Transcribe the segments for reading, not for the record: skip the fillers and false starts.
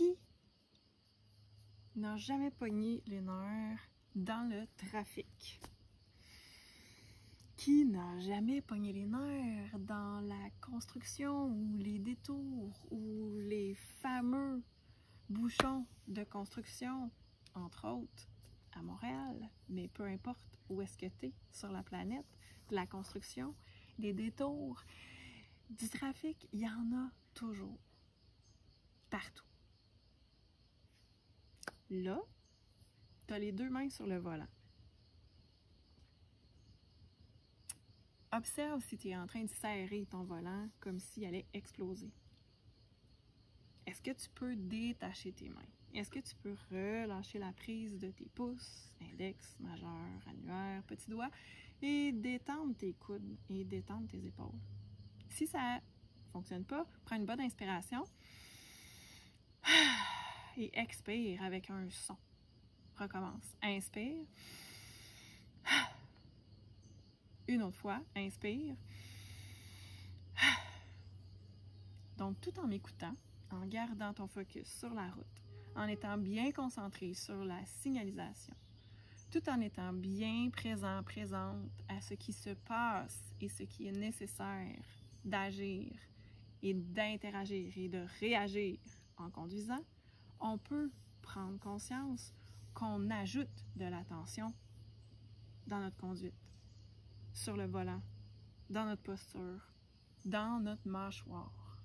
Qui n'a jamais pogné les nerfs dans le trafic? Qui n'a jamais pogné les nerfs dans la construction ou les détours ou les fameux bouchons de construction, entre autres à Montréal, mais peu importe où est-ce que tu es sur la planète, de la construction, des détours, du trafic, il y en a toujours, partout. Là, tu as les deux mains sur le volant. Observe si tu es en train de serrer ton volant comme s'il allait exploser. Est-ce que tu peux détacher tes mains? Est-ce que tu peux relâcher la prise de tes pouces, index, majeur, annulaire, petit doigt, et détendre tes coudes et détendre tes épaules? Si ça ne fonctionne pas, prends une bonne inspiration et expire avec un son. Recommence. Inspire. Une autre fois. Inspire. Donc, tout en m'écoutant, en gardant ton focus sur la route, en étant bien concentré sur la signalisation, tout en étant bien présent, présente à ce qui se passe et ce qui est nécessaire d'agir et d'interagir et de réagir en conduisant, on peut prendre conscience qu'on ajoute de l'attention dans notre conduite, sur le volant, dans notre posture, dans notre mâchoire.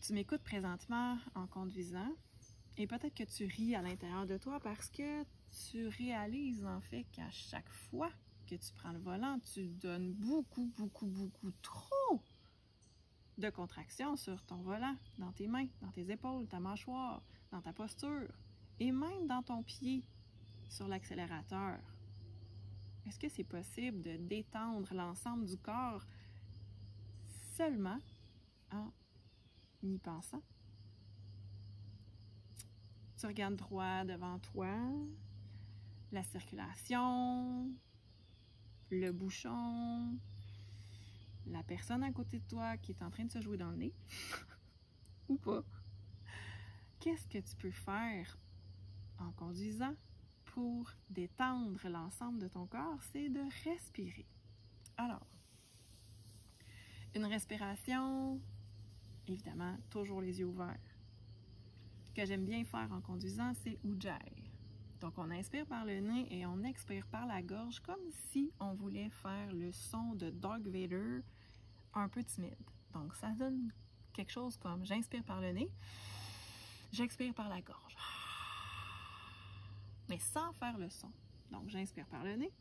Tu m'écoutes présentement en conduisant et peut-être que tu ris à l'intérieur de toi parce que tu réalises en fait qu'à chaque fois que tu prends le volant, tu donnes beaucoup trop de contraction sur ton volant, dans tes mains, dans tes épaules, ta mâchoire, dans ta posture et même dans ton pied sur l'accélérateur. Est-ce que c'est possible de détendre l'ensemble du corps seulement en y pensant? Tu regardes droit devant toi, la circulation, le bouchon, la personne à côté de toi qui est en train de se jouer dans le nez, ou pas. Qu'est-ce que tu peux faire en conduisant pour détendre l'ensemble de ton corps? C'est de respirer. Alors, une respiration, évidemment, toujours les yeux ouverts. Ce que j'aime bien faire en conduisant, c'est Ujjayi. Donc, on inspire par le nez et on expire par la gorge comme si on voulait faire le son de Darth Vader un peu timide. Donc, ça donne quelque chose comme j'inspire par le nez, j'expire par la gorge. Mais sans faire le son. Donc, j'inspire par le nez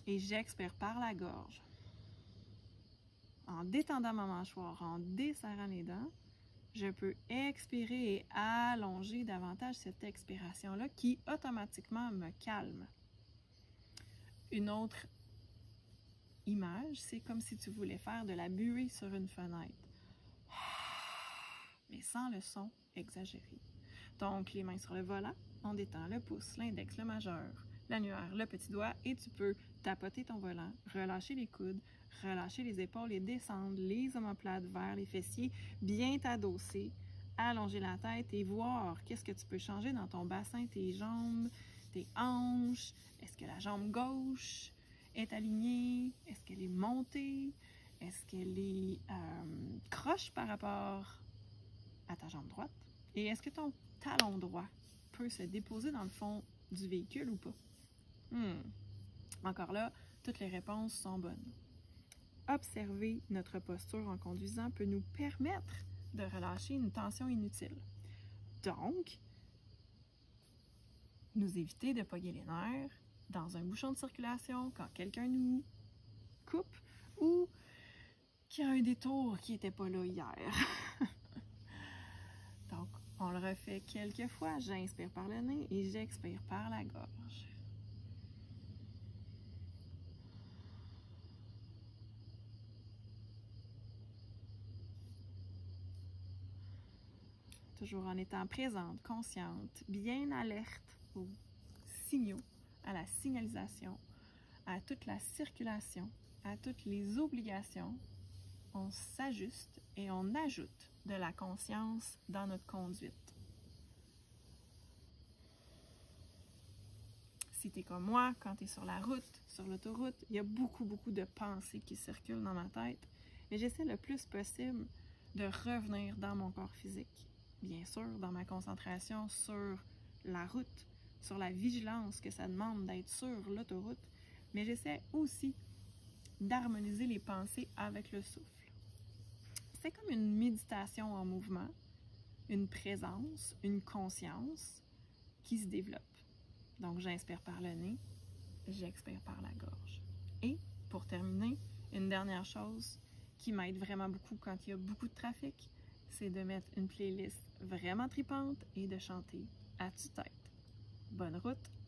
et j'expire par la gorge. En détendant ma mâchoire, en desserrant les dents, je peux expirer et allonger davantage cette expiration-là qui automatiquement me calme. Une autre image, c'est comme si tu voulais faire de la buée sur une fenêtre, mais sans le son exagéré. Donc, les mains sur le volant, on détend le pouce, l'index, le majeur, l'annulaire, le petit doigt et tu peux tapoter ton volant, relâcher les coudes, relâcher les épaules et descendre les omoplates vers les fessiers, bien t'adosser, allonger la tête et voir qu'est-ce que tu peux changer dans ton bassin, tes jambes, tes hanches. Est-ce que la jambe gauche est alignée? Est-ce qu'elle est montée? Est-ce qu'elle est croche par rapport à ta jambe droite? Et est-ce que ton talon droit peut se déposer dans le fond du véhicule ou pas? Encore là, toutes les réponses sont bonnes. Observer notre posture en conduisant peut nous permettre de relâcher une tension inutile. Donc, nous éviter de pogner les nerfs dans un bouchon de circulation quand quelqu'un nous coupe ou qu'il y a un détour qui n'était pas là hier. Donc, on le refait quelques fois. J'inspire par le nez et j'expire par la gorge. Toujours en étant présente, consciente, bien alerte aux signaux, à la signalisation, à toute la circulation, à toutes les obligations on s'ajuste et on ajoute de la conscience dans notre conduite. Si tu es comme moi, quand tu es sur la route, sur l'autoroute, il y a beaucoup de pensées qui circulent dans ma tête. Et j'essaie le plus possible de revenir dans mon corps physique. Bien sûr, dans ma concentration sur la route, sur la vigilance que ça demande d'être sur l'autoroute, mais j'essaie aussi d'harmoniser les pensées avec le souffle. C'est comme une méditation en mouvement, une présence, une conscience qui se développe. Donc, j'inspire par le nez, j'expire par la gorge. Et, pour terminer, une dernière chose qui m'aide vraiment beaucoup quand il y a beaucoup de trafic, c'est de mettre une playlist vraiment tripante et de chanter à tue-tête. Bonne route!